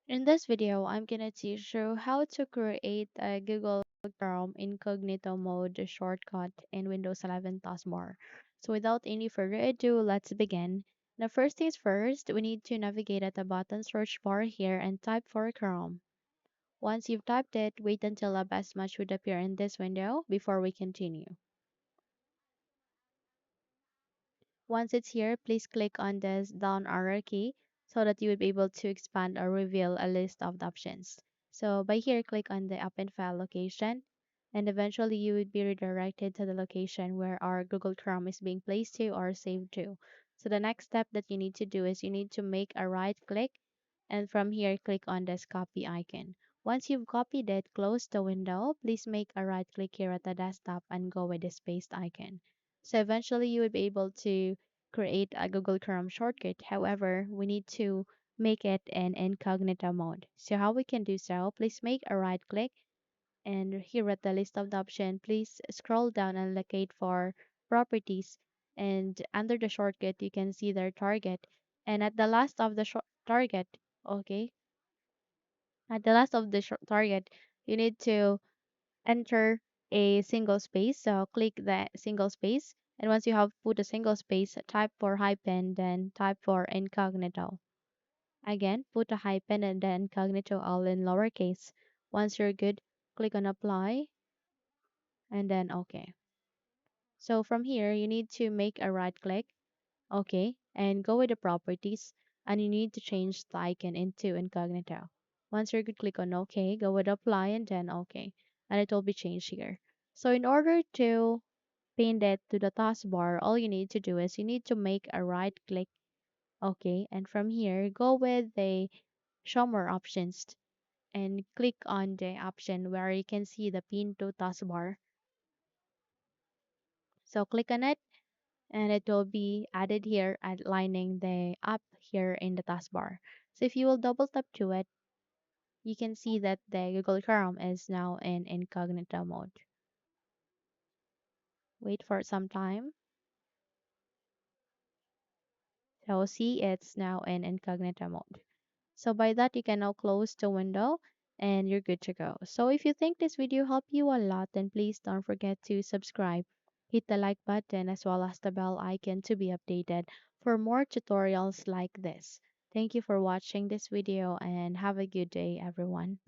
In this video, I'm gonna teach you how to create a Google Chrome Incognito Mode shortcut in Windows 11 taskbar. So without any further ado, let's begin. Now first things first, we need to navigate at the button search bar here and type for Chrome. Once you've typed it, wait until a best match would appear in this window before we continue. Once it's here, please click on this down arrow key so that you will be able to expand or reveal a list of the options. So by here, click on the open file location and eventually you would be redirected to the location where our Google Chrome is being placed to or saved to. So the next step that you need to do is you need to make a right click and from here click on this copy icon. Once you've copied it, close the window. Please make a right click here at the desktop and go with the spaced icon. So eventually you will be able to create a Google Chrome shortcut. However, we need to make it in incognito mode. So how we can do so, please make a right click and here at the list of the option, please scroll down and locate for properties. And under the shortcut, you can see their target. And at the last of the target, okay, at the last of the target, you need to enter a single space. So click the single space. And once you have put a single space, type for hyphen, then type for incognito. Again, put a hyphen and then incognito all in lowercase. Once you're good, click on apply and then OK. So from here, you need to make a right click, OK, and go with the properties, and you need to change the icon into incognito. Once you're good, click on OK, go with apply and then OK, and it will be changed here. So in order to pin it to the taskbar, all you need to do is you need to make a right click, OK, and from here, go with the show more options and click on the option where you can see the pin to taskbar. So click on it and it will be added here outlining the app here in the taskbar. So if you will double tap to it, you can see that the Google Chrome is now in incognito mode. Wait for some time. So see it's now in incognito mode. So by that you can now close the window and you're good to go. So if you think this video helped you a lot, then please don't forget to subscribe. Hit the like button as well as the bell icon to be updated for more tutorials like this. Thank you for watching this video and have a good day everyone.